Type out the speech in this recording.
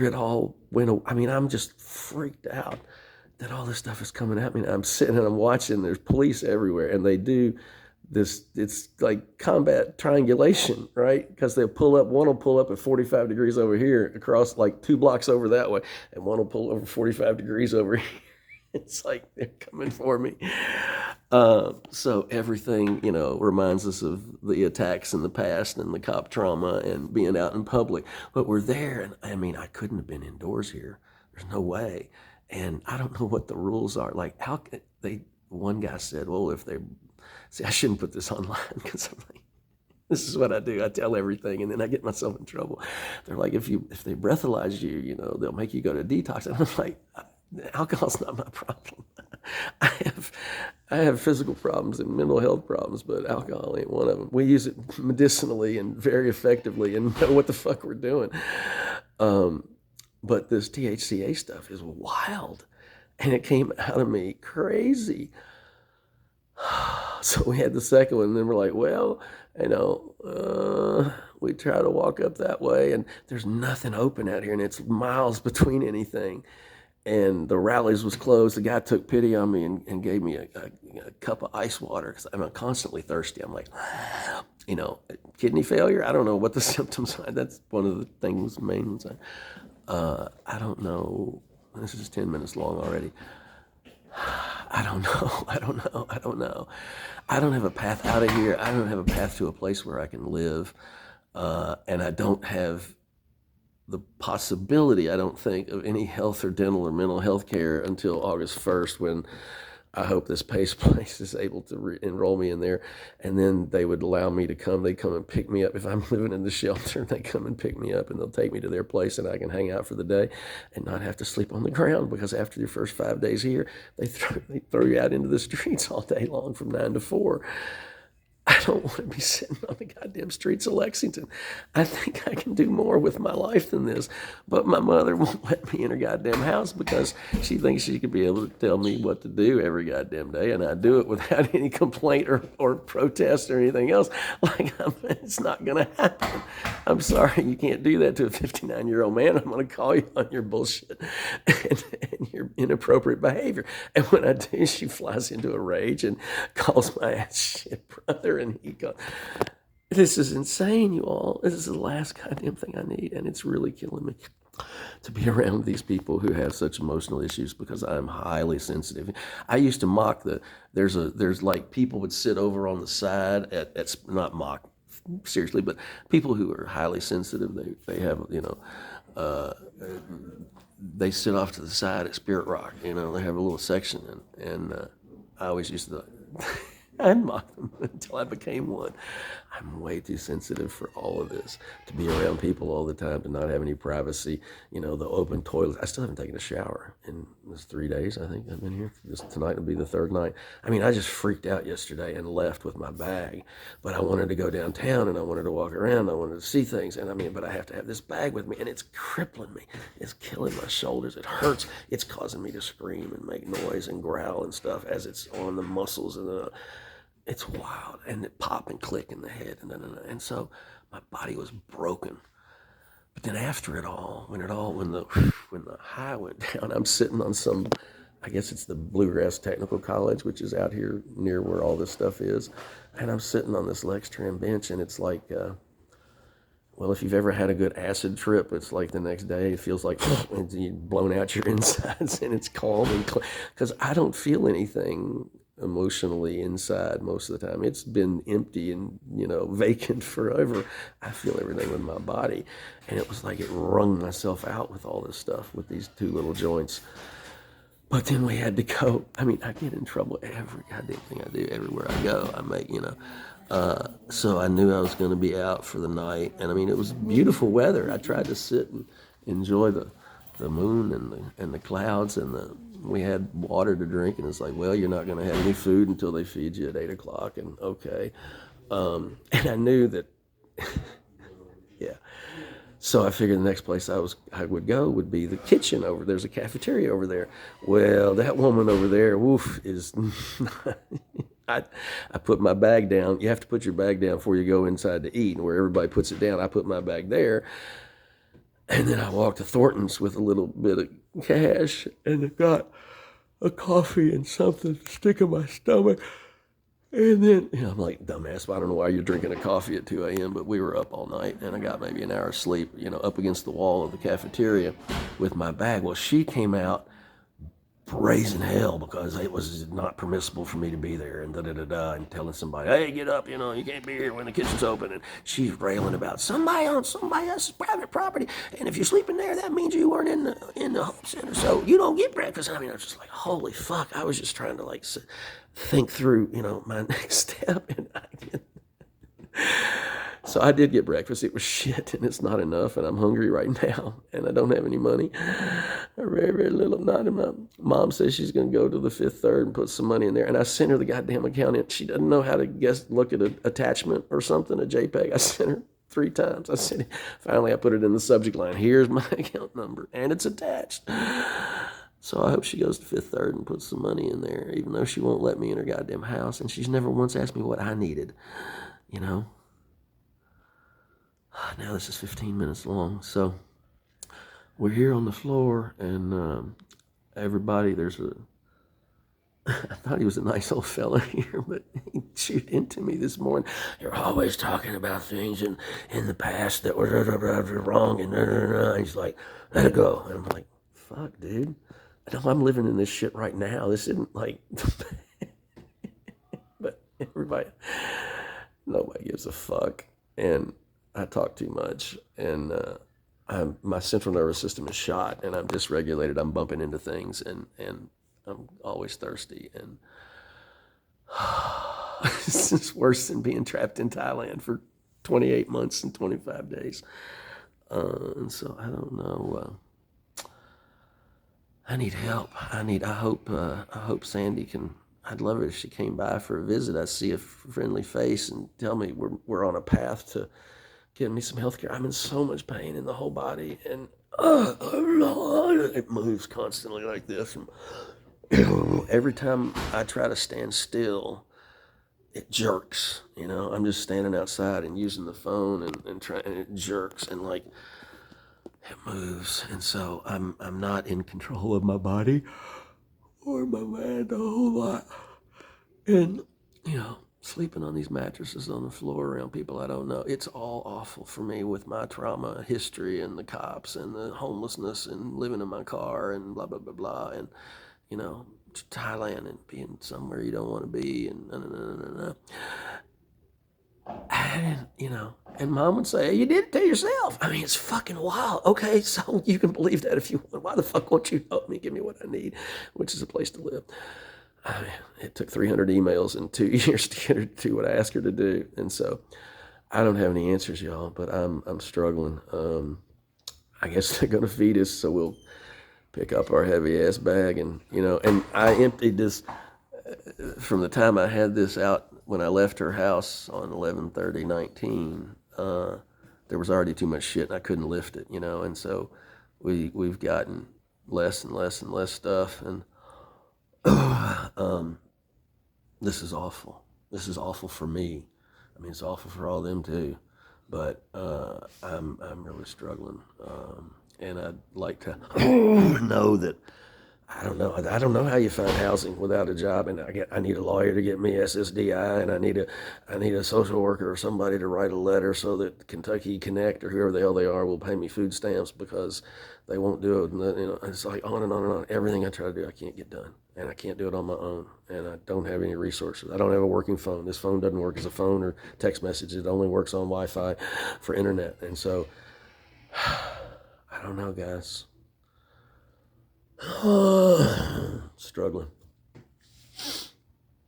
it all went, I mean, I'm just freaked out that all this stuff is coming at me. And I'm sitting and I'm watching, there's police everywhere, and they do this, it's like combat triangulation, right? Because they'll pull up, one will pull up at 45 degrees over here across like 2 blocks over that way, and one will pull over 45 degrees over here. It's like they're coming for me. So everything, reminds us of the attacks in the past and the cop trauma and being out in public. But we're there, and I mean, I couldn't have been indoors here. There's no way. And I don't know what the rules are. Like, how they? One guy said, "Well, if they see, I shouldn't put this online because I'm like, this is what I do. I tell everything, and then I get myself in trouble." They're like, if they breathalyze you, they'll make you go to detox. And I'm like, alcohol's not my problem. I have physical problems and mental health problems, but alcohol ain't one of them. We use it medicinally and very effectively, and know what the fuck we're doing. But this THCA stuff is wild, and it came out of me crazy. So we had the second one, and then we're like, well, we try to walk up that way, and there's nothing open out here, and it's miles between anything. And the Rallies was closed. The guy took pity on me and gave me a cup of ice water because I'm constantly thirsty. I'm like, kidney failure. I don't know what the symptoms are. That's one of the things, main ones. I don't know. This is 10 minutes long already. I don't know. I don't have a path out of here. I don't have a path to a place where I can live. And I don't have the possibility, I don't think, of any health or dental or mental health care until August 1st, when I hope this PACE place is able to enroll me in there. And then they would allow me to come. They come and pick me up. If I'm living in the shelter, they come and pick me up, and they'll take me to their place, and I can hang out for the day and not have to sleep on the ground, because after your first 5 days here, they throw you out into the streets all day long from 9 to 4. I don't want to be sitting on the goddamn streets of Lexington. I think I can do more with my life than this. But my mother won't let me in her goddamn house because she thinks she could be able to tell me what to do every goddamn day. And I do it without any complaint or protest or anything else. Like, it's not going to happen. I'm sorry, you can't do that to a 59-year-old man. I'm going to call you on your bullshit and your inappropriate behavior. And when I do, she flies into a rage and calls my ass shit brother. And he goes, this is insane, you all. This is the last goddamn thing I need. And it's really killing me to be around these people who have such emotional issues, because I'm highly sensitive. I used to mock there's like people would sit over on the side at not mock, seriously, but people who are highly sensitive, they have, they sit off to the side at Spirit Rock, they have a little section, and I always used to I'd mock them until I became one. I'm way too sensitive for all of this, to be around people all the time, to not have any privacy, the open toilets. I still haven't taken a shower in this 3 days, I think I've been here. Tonight will be the third night. I mean, I just freaked out yesterday and left with my bag, but I wanted to go downtown, and I wanted to walk around, I wanted to see things, but I have to have this bag with me, and it's crippling me. It's killing my shoulders. It hurts. It's causing me to scream and make noise and growl and stuff as it's on the muscles, and it's wild, and it pop and click in the head, and so my body was broken. But then after it all, when the high went down, I'm sitting on some, I guess it's the Bluegrass Technical College, which is out here near where all this stuff is, and I'm sitting on this Lextran bench, and it's like, well, if you've ever had a good acid trip, it's like the next day, it feels like you've blown out your insides, and it's calm and because I don't feel anything emotionally inside most of the time. It's been empty and vacant forever. I feel everything with my body, and it was like it wrung myself out with all this stuff with these two little joints. But then we had to go. I mean, I get in trouble every goddamn thing I do, everywhere I go. I make so I knew I was going to be out for the night, and I mean, it was beautiful weather. I tried to sit and enjoy the moon and the clouds, and we had water to drink, and it's like, well, you're not going to have any food until they feed you at 8 o'clock, and okay. And I knew that, yeah. So I figured the next place I would go would be the kitchen over. There's a cafeteria over there. Well, that woman over there, woof, is, I put my bag down. You have to put your bag down before you go inside to eat, and where everybody puts it down, I put my bag there. And then I walked to Thornton's with a little bit of cash and I got a coffee and something to stick in my stomach. And then, I'm like, dumbass, I don't know why you're drinking a coffee at 2 a.m., but we were up all night, and I got maybe an hour of sleep, up against the wall of the cafeteria with my bag. Well, she came out raising hell because it was not permissible for me to be there and and telling somebody, hey, get up, you can't be here when the kitchen's open. And she's railing about somebody on somebody else's private property, and if you're sleeping there, that means you weren't in the home center, so you don't get breakfast. I mean, I was just like, holy fuck. I was just trying to like think through, my next step, and I didn't. So I did get breakfast. It was shit, and it's not enough, and I'm hungry right now, and I don't have any money. Very, very little. Not in my mom says she's going to go to the Fifth Third and put some money in there, and I sent her the goddamn account. And she doesn't know how to look at an attachment or something, a JPEG. I sent her 3 times. I said, finally, I put it in the subject line. Here's my account number, and it's attached. So I hope she goes to Fifth Third and puts some money in there, even though she won't let me in her goddamn house, and she's never once asked me what I needed, Now this is 15 minutes long, so we're here on the floor, and everybody, I thought he was a nice old fella here, but he chewed into me this morning. You're always talking about things in the past that were wrong, and he's like, let it go. And I'm like, fuck, dude. I know I'm living in this shit right now. This isn't like, but nobody gives a fuck, and I talk too much, and my central nervous system is shot, and I'm dysregulated. I'm bumping into things, and I'm always thirsty, and this is worse than being trapped in Thailand for 28 months and 25 days. And so I don't know. I need help. I hope Sandy can. I'd love it if she came by for a visit. I'd see a friendly face and tell me we're on a path to getting me some health care. I'm in so much pain in the whole body, and it moves constantly like this. And every time I try to stand still, it jerks. I'm just standing outside and using the phone and trying, and it jerks, and like it moves. And so I'm not in control of my body or my mind a whole lot. And sleeping on these mattresses on the floor around people I don't know, it's all awful for me with my trauma history and the cops and the homelessness and living in my car and blah, blah, blah, blah. And, Thailand and being somewhere you don't want to be and and Mom would say, you did it to yourself. I mean, it's fucking wild. Okay, so you can believe that if you want. Why the fuck won't you help me give me what I need, which is a place to live? I mean, it took 300 emails in 2 years to get her to do what I asked her to do. And so I don't have any answers, y'all, but I'm struggling. I guess they're going to feed us, so we'll pick up our heavy ass bag. And, and I emptied this from the time I had this out when I left her house on 11/30/19. There was already too much shit and I couldn't lift it, and so we've gotten less and less and less stuff. And this is awful. This is awful for me. I mean, it's awful for all them too, but I'm really struggling, and I'd like to know that. I don't know how you find housing without a job, and I need a lawyer to get me SSDI, and I need a social worker or somebody to write a letter so that Kentucky Connect or whoever the hell they are will pay me food stamps because they won't do it. And it's like on and on and on. Everything I try to do, I can't get done, and I can't do it on my own, and I don't have any resources. I don't have a working phone. This phone doesn't work as a phone or text message. It only works on Wi-Fi for internet, and so I don't know, guys. Struggling.